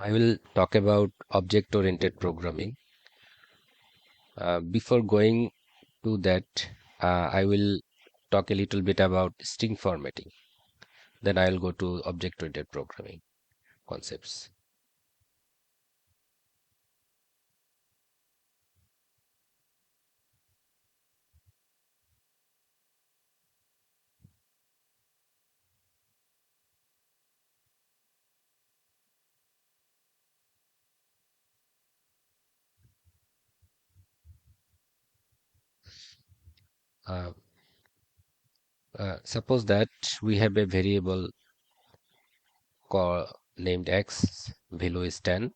I will talk about object-oriented programming. Before going to that, I will talk a little bit about string formatting. Then I will go to object-oriented programming concepts. Uh, Suppose that we have a variable named x, value is 10,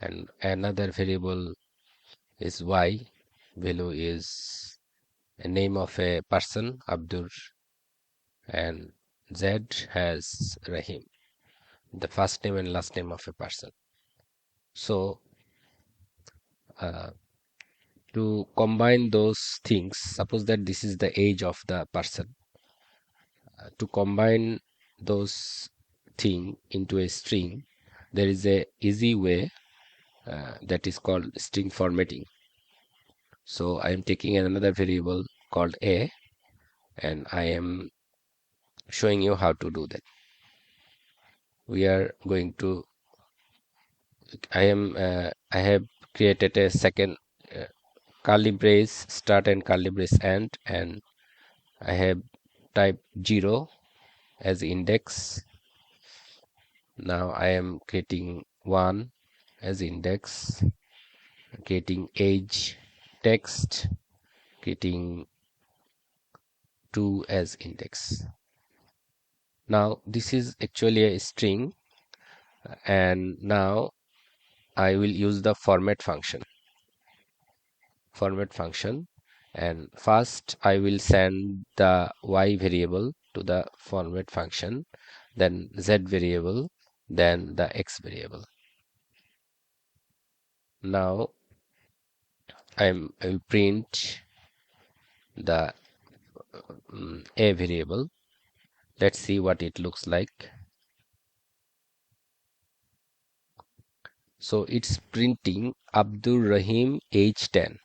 and another variable is y, value is a name of a person, Abdur, and z has Rahim, the first name and last name of a person. So uh, to combine those things, suppose that this is the age of the person. To combine those thing into a string, there is a easy way that is called string formatting. So I am taking another variable called a, and I am showing you how to do that. We are going to I have created a second curly brace start and curly brace end, and I have typed 0 as index. Now I am creating 1 as index, creating age text, creating 2 as index. Now this is actually a string, and now I will use the format function. And first I will send the y variable to the format function, then z variable, then the x variable. Now I will print the a variable. Let's see what it looks like. So it's printing Abdur Rahim age 10.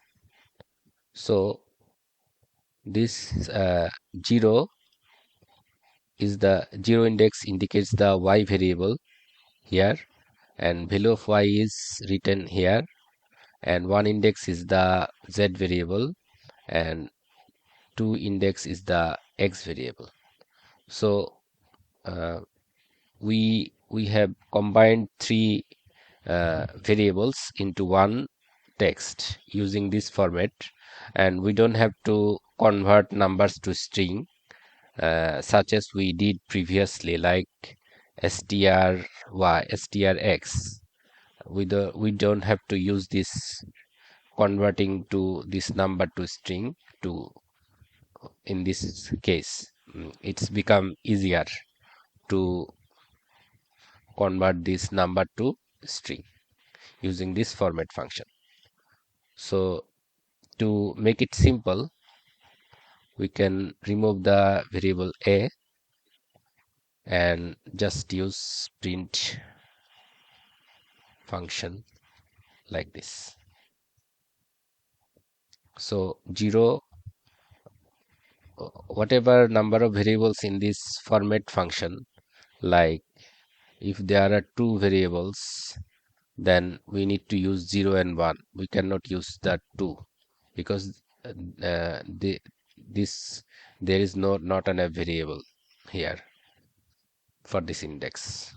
So this 0 is the 0 index indicates the y variable here, and value of y is written here, and 1 index is the z variable, and 2 index is the x variable. So we have combined 3 variables into one text using this format, and we don't have to convert numbers to string such as we did previously, like stry, strx. We don't have to use this converting to this number to string to in this case. It's become easier to convert this number to string using this format function. So to make it simple, we can remove the variable a and just use print function like this. So 0, whatever number of variables in this format function, like if there are 2 variables, then we need to use 0 and 1. We cannot use that 2 because there is not a variable here for this index.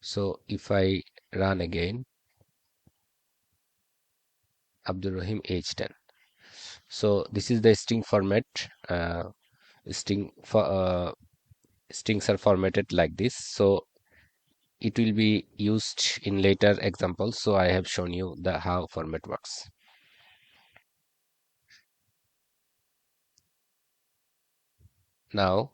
So if I run again, Abdur Rahim age 10. So this is the string format. Strings are formatted like this. So it will be used in later examples. So I have shown you the how format works. Now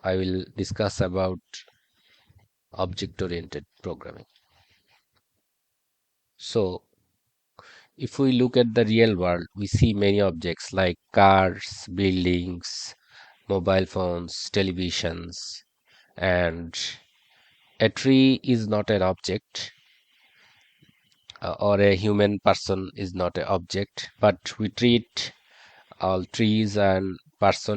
I will discuss about object-oriented programming. So If we look at the real world, we see many objects like cars, buildings, mobile phones, televisions, and a tree is not an object, or a human person is not an object, but we treat all trees and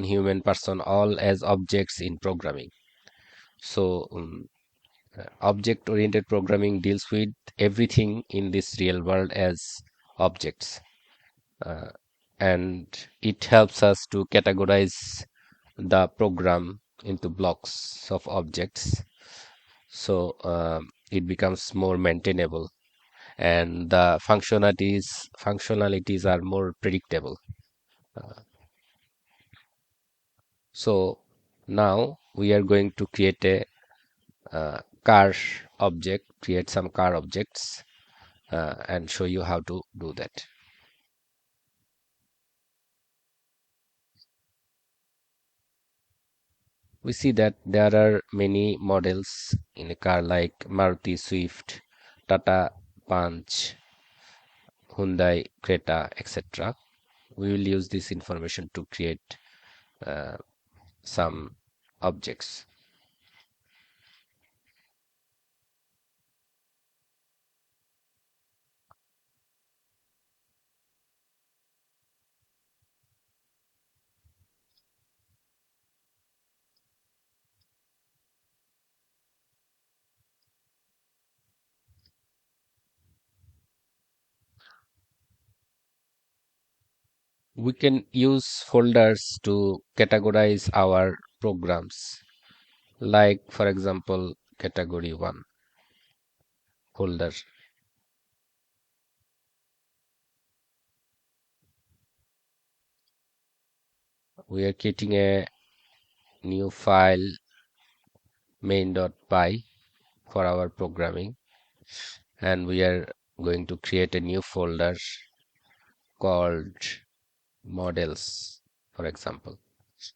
human person, all as objects in programming. So, object-oriented programming deals with everything in this real world as objects, uh, and it helps us to categorize the program into blocks of objects. So it becomes more maintainable, and the functionalities are more predictable. So now we are going to create a car object, create some car objects, and show you how to do that. We see that there are many models in a car like Maruti Swift, Tata Punch, Hyundai Creta, etc. We will use this information to create uh, some objects. We can use folders to categorize our programs, like for example, category 1 folder. We are creating a new file main.py for our programming, and we are going to create a new folder called models, for example.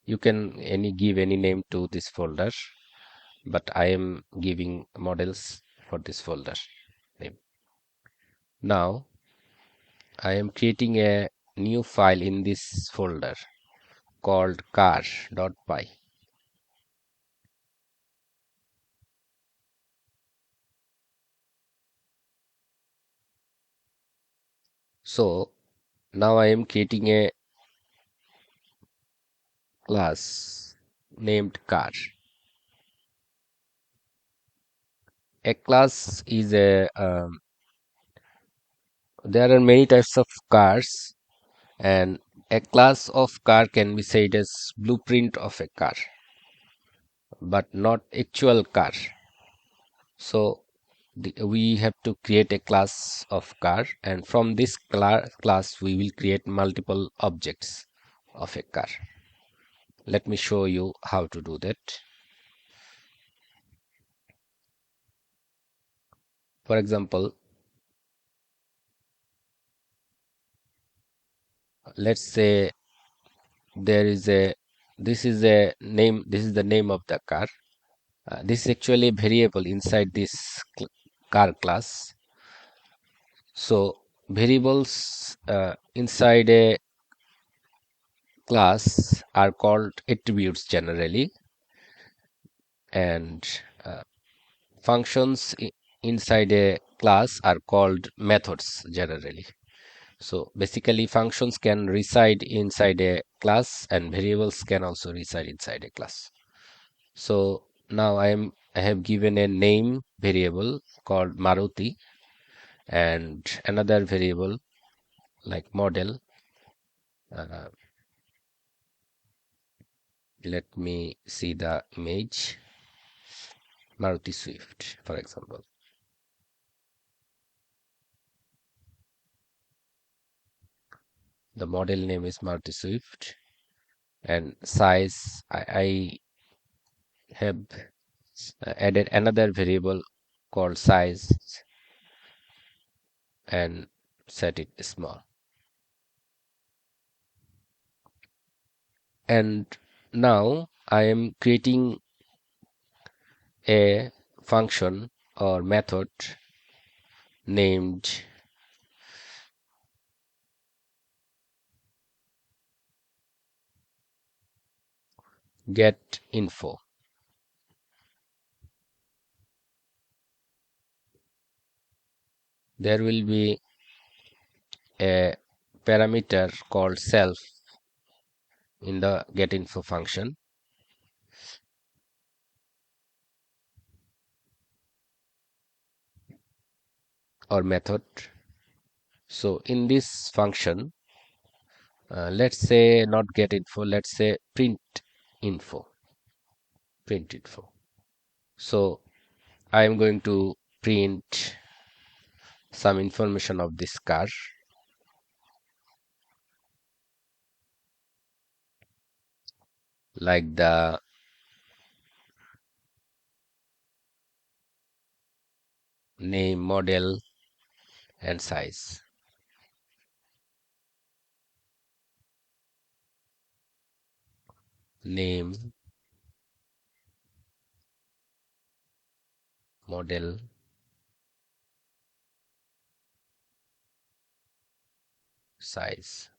You can give any name to this folder, but I am giving models for this folder name. Now I am creating a new file in this folder called car.py. So now I am creating a class named car. A class is there are many types of cars, and a class of car can be said as blueprint of a car, but not actual car. So we have to create a class of car, and from this class we will create multiple objects of a car. Let me show you how to do that. For example, let's say there is a this is a name this is the name of the car. This is actually a variable inside this car class. So variables inside a class are called attributes generally, and functions inside a class are called methods generally. So basically functions can reside inside a class, and variables can also reside inside a class. So now I have given a name variable called Maruti and another variable like model. Uh, Let me see the image. Maruti Swift, for example. The model name is Maruti Swift, and size I have added another variable called size and set it small. And now I am creating a function or method named get info. There will be a parameter called self in the get info function. Or method. So in this function, let's say not get info, let's say print info. Print info. So I am going to print some information of this car, like the name, model, and size. Name, model, size.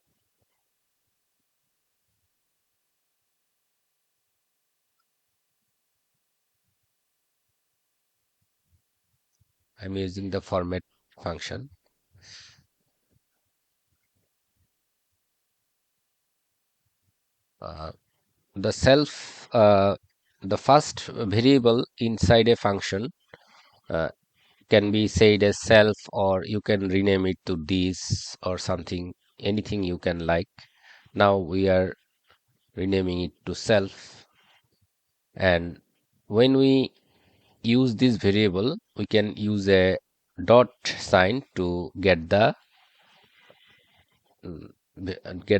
I'm using the format function. Uh, the self, the first variable inside a function can be said as self, or you can rename it to this or something, anything you can like. Now we are renaming it to self, and when we use this variable, we can use a dot sign to get the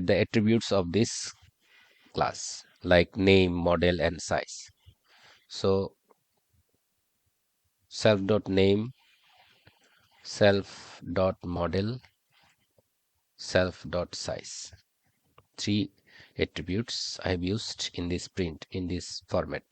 attributes of this class, like name, model, and size. So self dot name, self dot model, self dot size. Three attributes I have used in this print, in this format.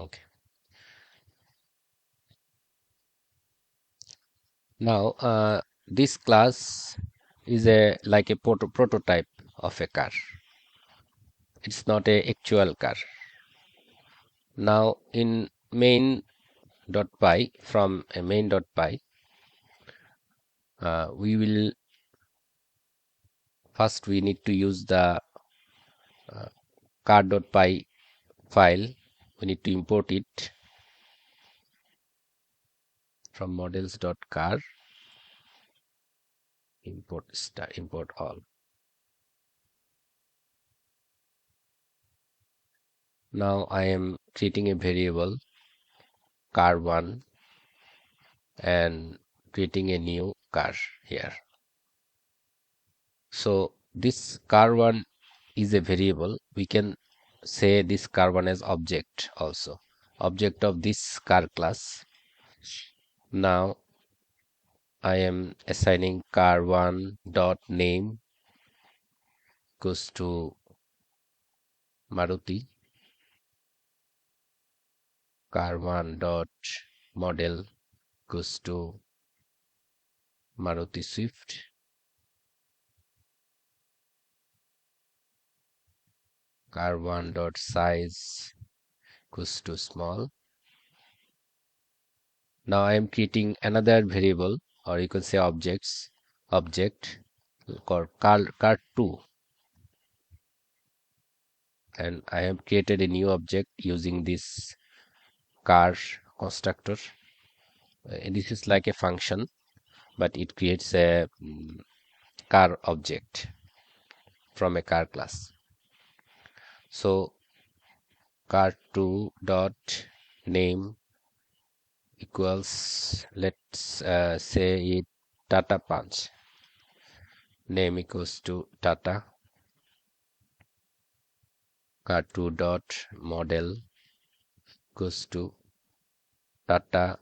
Okay. Now this class is a like a prototype of a car. It's not a actual car. Now in main.py, from a main.py, we will first we need to use the car.py file. We need to import it from models.car, import all. Now I am creating a variable car1 and creating a new car here. So this car1 is a variable. We can say this car1 as object also, object of this car class. Now I am assigning car1 dot name goes to Maruti, car1 dot model goes to Maruti Swift, car1 dot size goes to small. Now I am creating another variable, or you can say object called car2, and I have created a new object using this car constructor. And this is like a function, but it creates a car object from a car class. So car2 dot name equals, let's say it Tata Punch. Name equals to Tata. Car2 dot model equals to Tata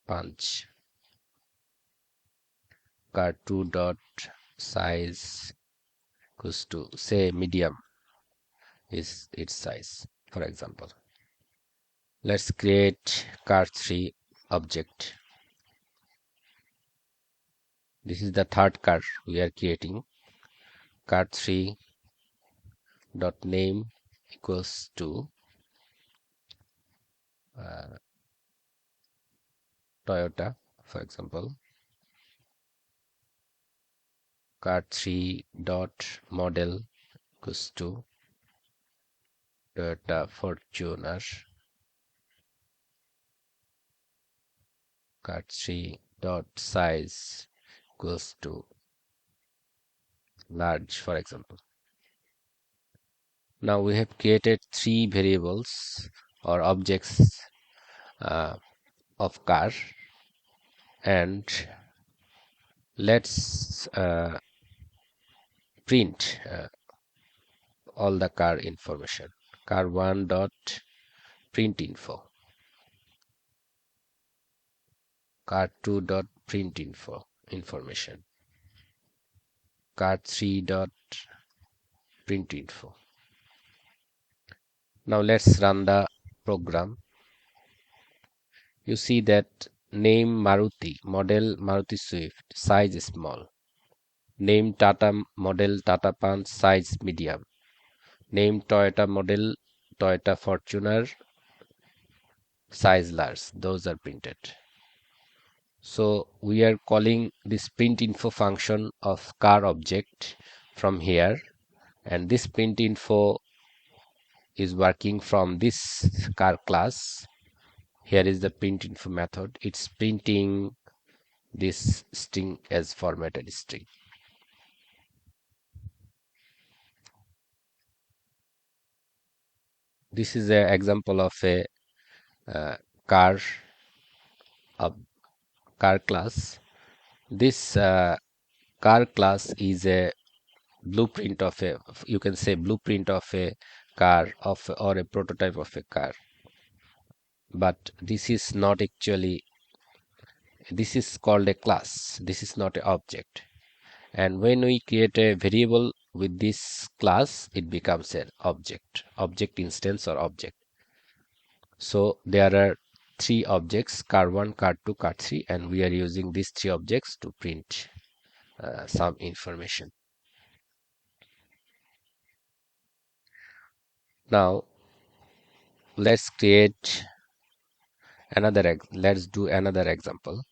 Punch. Car2 dot size equals to, say, medium is its size, for example. Let's create car3 object. This is the third car we are creating. Car3 dot name equals to Toyota, for example. Car3 dot model equals to Toyota Fortuner. Car3 dot size equals to large, for example. Now we have created three variables or objects of car, and let's print all the car information. Car1 dot print info, car2 dot print information, car3 dot print info. Now let's run the program. You see that name Maruti, model Maruti Swift, size small. Name Tata, model Tata Punch, size medium. Name Toyota, model Toyota Fortuner, size large. Those are printed. So we are calling this print info function of car object from here, and this print info is working from this car class. Here is the print info method. It's printing this string as formatted string. This is an example of a car class. This car class is a blueprint of a, you can say, blueprint of a car of or a prototype of a car, but this is not actually, this is called a class. This is not an object, and when we create a variable with this class, it becomes an object instance or object. So there are three objects, car1, car2, car3, and we are using these three objects to print some information. Now let's create another, let's do another example.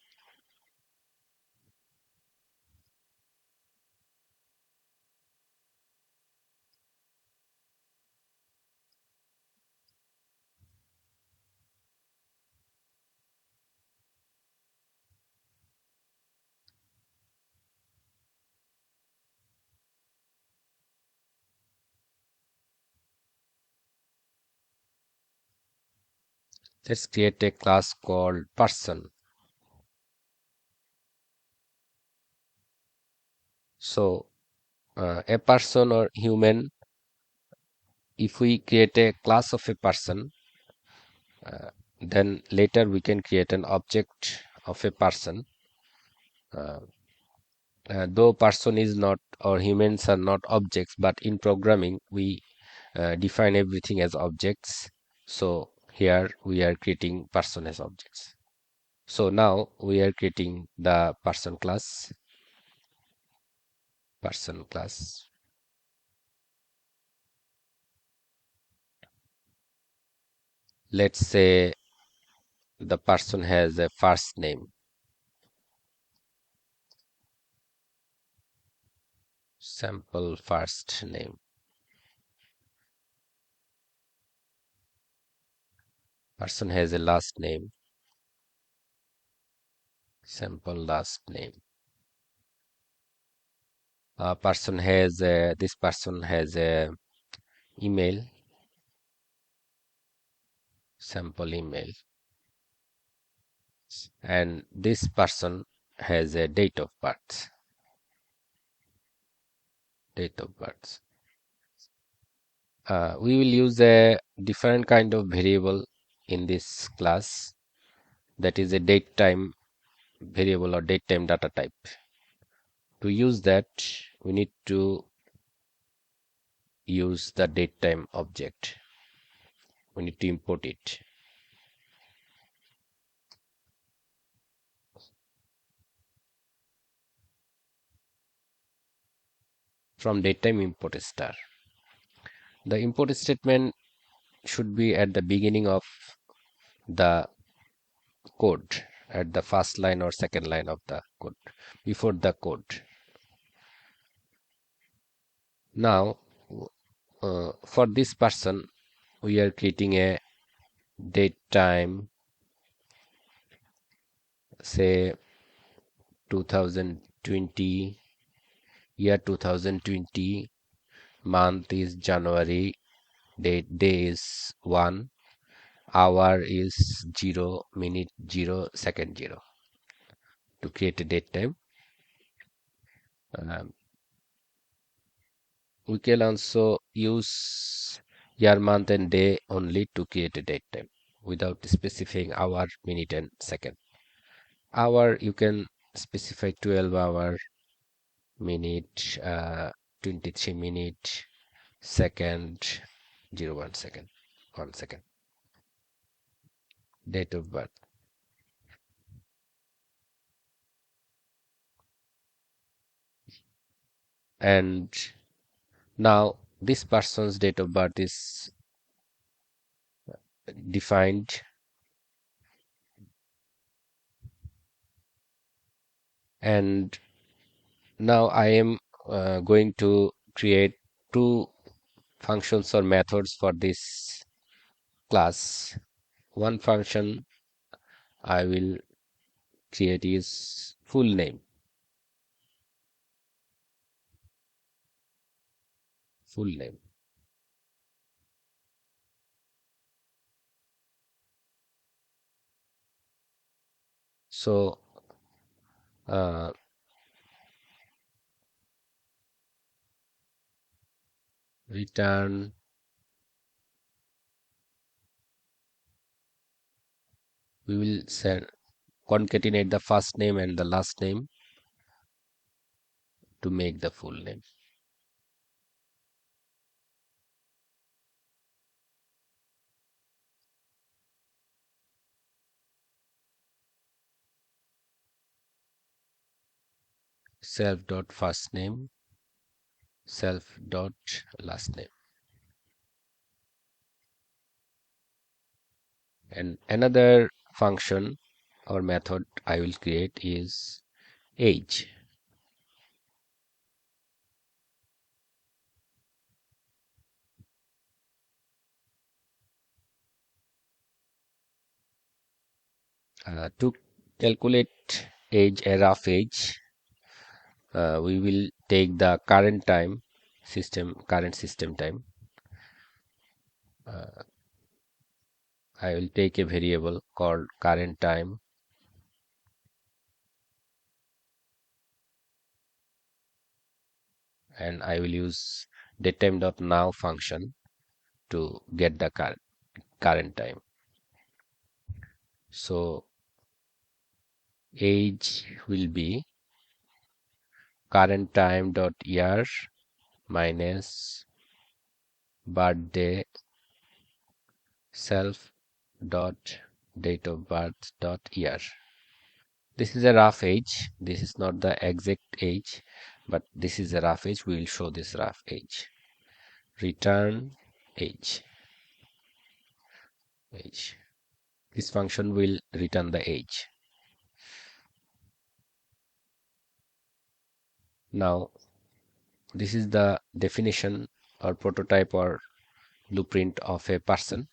Let's create a class called person. So a person or human, if we create a class of a person, then later we can create an object of a person. Though person is not, or humans are not objects, but in programming we define everything as objects. So here we are creating person as objects. So now we are creating the person class. Let's say the person has a first name, sample first name. Person has a last name, sample last name. this person has a email, sample email, and this person has a date of birth. We will use a different kind of variable in this class, that is a date time variable or date time data type. To use that, we need to use the date time object. We need to import it. From datetime import star. The import statement should be at the beginning of the code, at the first line or second line of the code, before the code. Now, for this person, we are creating a date time, say 2020, year 2020, month is January, day is 1, hour is 0, minute 0, second 0, to create a date time. We can also use year, month and day only to create a date time without specifying hour, minute and second. Hour, you can specify 12 hour, minute 23 minute, second 01 second, 1 second. Date of birth. And now this person's date of birth is defined, and now I am going to create two functions or methods for this class. One function I will create is full name. Full name. So return we will send concatenate the first name and the last name to make the full name. Self dot first name, self dot last name. And another function or method I will create is age. To calculate age, a rough age, we will take the current system time. I will take a variable called current time, and I will use datetime.now function to get the current time. So age will be current time dot year minus birthday self dot date of birth dot year. This is a rough age. This is not the exact age, but this is a rough age. We will show this rough age. Return age. This function will return the age. Now, this is the definition or prototype or blueprint of a person.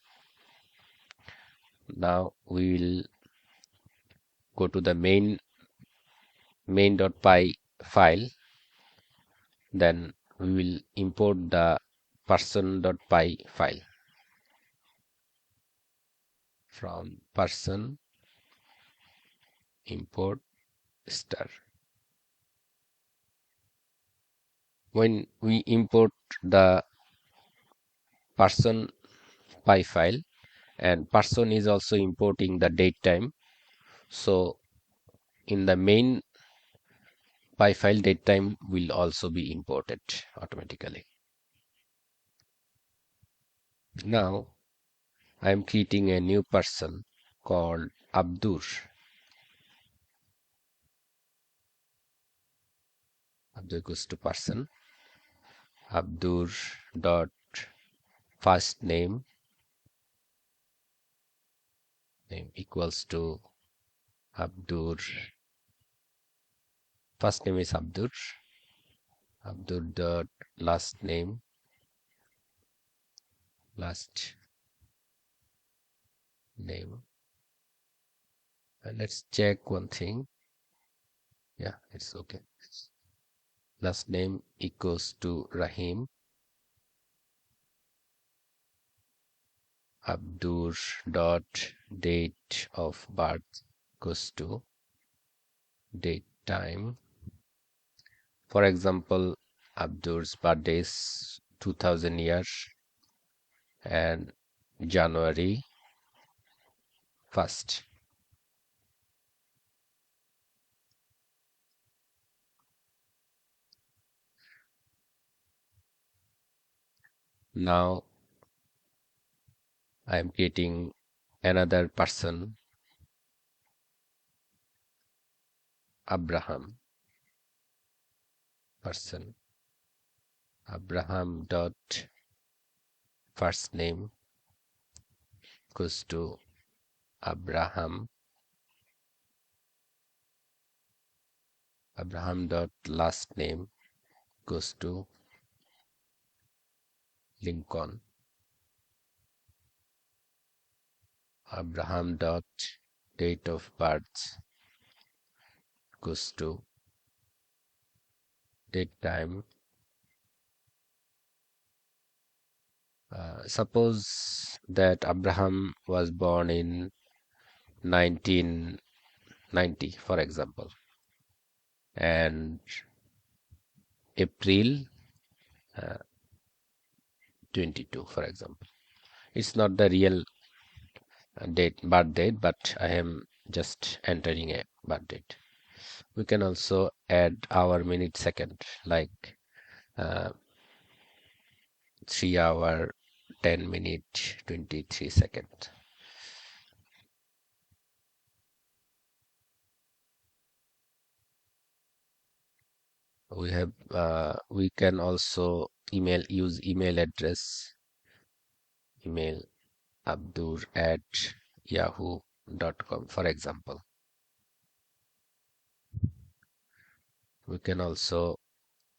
Now we will go to the main.py file Then we will import the person.py file from person import star. When we import the person py file, and person is also importing the date time, so in the main py file, date time will also be imported automatically. Now I am creating a new person called Abdur. Abdur goes to person. Abdur dot first name equals to Abdur. First name is Abdur. Abdur dot last name and let's check one thing. Yeah, it's okay. Last name equals to Rahim. Abdur dot date of birth equals to date time. For example, Abdur's birthday is 2000 years and January 1st. Now I am creating another person, Abraham. Person Abraham dot first name equals to Abraham dot last name equals to Lincoln. Abraham dot date of birth equals to date time. Suppose that Abraham was born in 1990, for example, and April 22, for example. It's not the real birth date, but I am just entering a birth date. We can also add hour, minute, second, like 3 hour, 10 minute, 23 second. We can also use email address, email abdur@yahoo.com, for example. We can also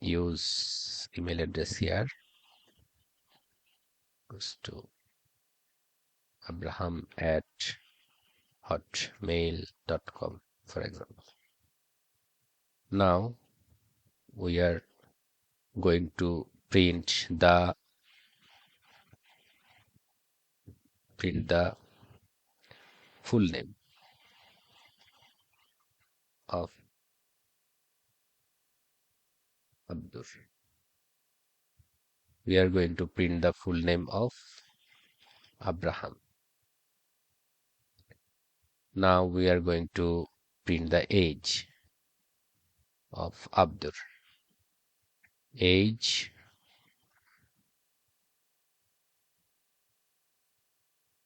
use email address here, goes to abraham@hotmail.com, for example. Now we are going to print the full name of Abdur. We are going to print the full name of Abraham. Now we are going to print the age of Abdur. Age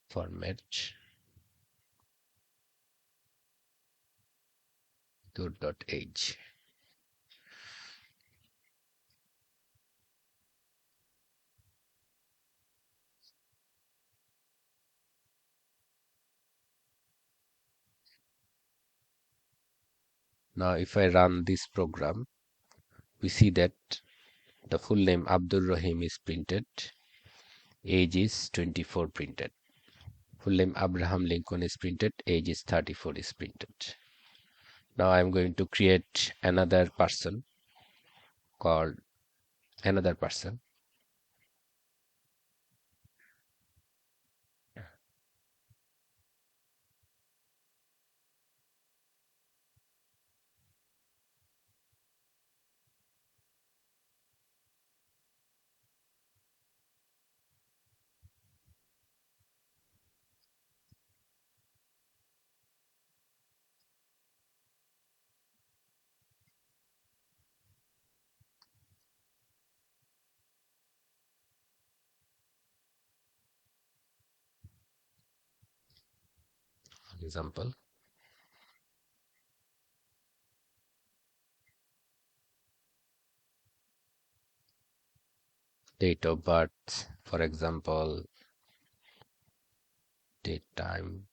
format Abdur.age. Now if I run this program, we see that the full name Abdur Rahim is printed, age is 24 printed. Full name Abraham Lincoln is printed, age is 34 is printed. Now I am going to create another person called another person. For example, date of birth, for example, date, time.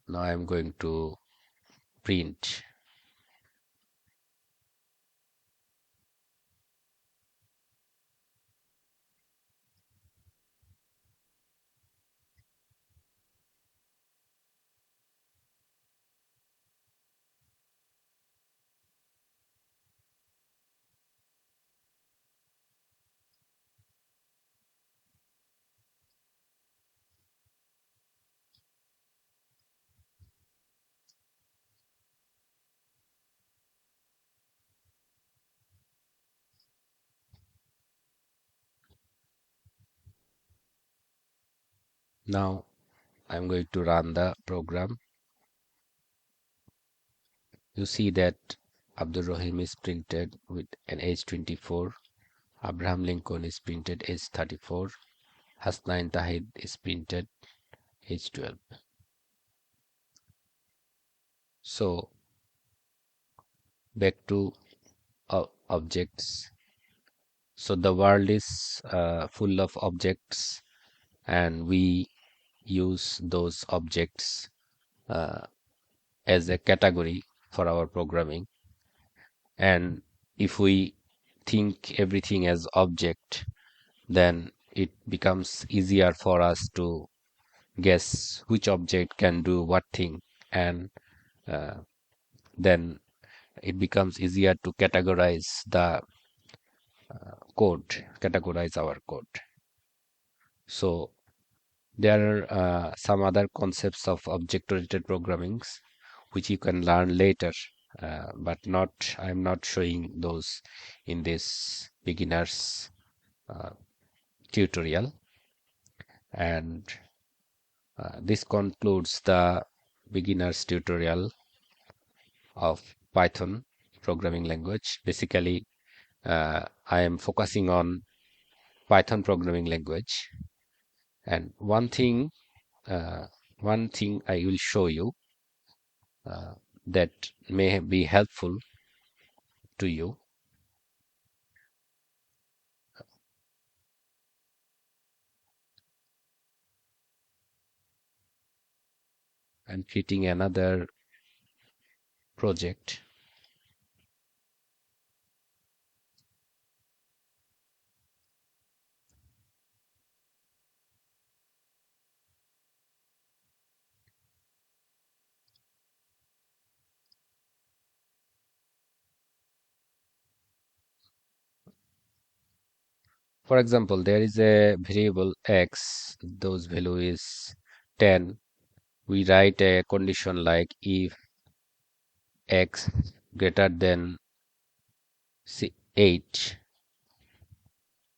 Now I'm going to print. Now I'm going to run the program. You see that Abdul Rahim is printed with an age 24. Abraham Lincoln is printed age 34. Hasnain Tahid is printed age 12. So back to objects. So the world is full of objects, and we use those objects uh, as a category for our programming. And if we think everything as object, then it becomes easier for us to guess which object can do what thing, and uh, then it becomes easier to categorize the categorize our code. So there are some other concepts of object-oriented programmings which you can learn later, but I'm not showing those in this beginners tutorial. And this concludes the beginners tutorial of Python programming language. Basically, I am focusing on Python programming language. And uh, one thing I will show you that may be helpful to you. I'm creating another project. For example, there is a variable x, those value is 10. We write a condition like if x greater than 8,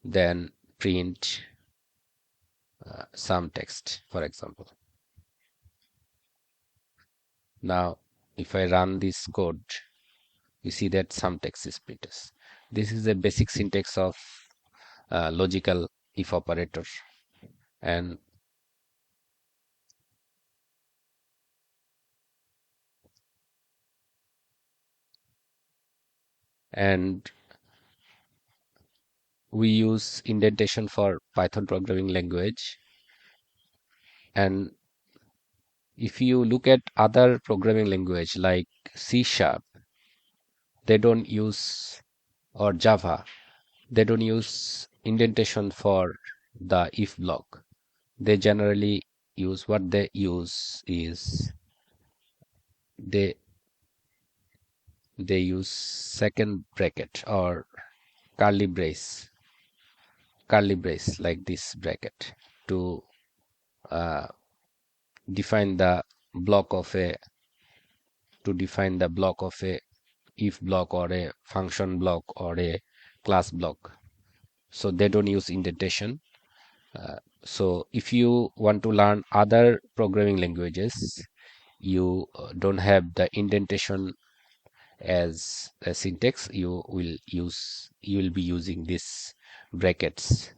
then print some text, for example. Now, if I run this code, you see that some text is printed. This is a basic syntax of logical if operator, and and we use indentation for Python programming language. And if you look at other programming language like C Sharp, they don't use, or Java, they don't use indentation for the if block. They generally use, what they use is they use second bracket or curly brace like this bracket to uh, define the block of a if block or a function block or a class block. So they don't use indentation. So if you want to learn other programming languages, you don't have the indentation as a syntax, you will be using these brackets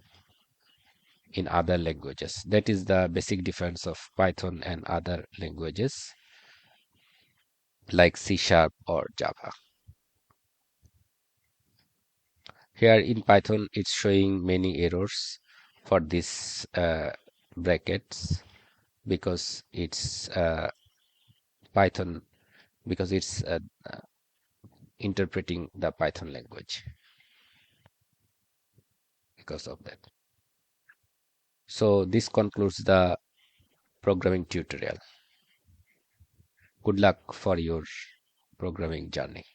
in other languages. That is the basic difference of Python and other languages like C# or Java. Here in Python, it's showing many errors for this brackets because it's Python, because it's interpreting the Python language because of that. So this concludes the programming tutorial. Good luck for your programming journey.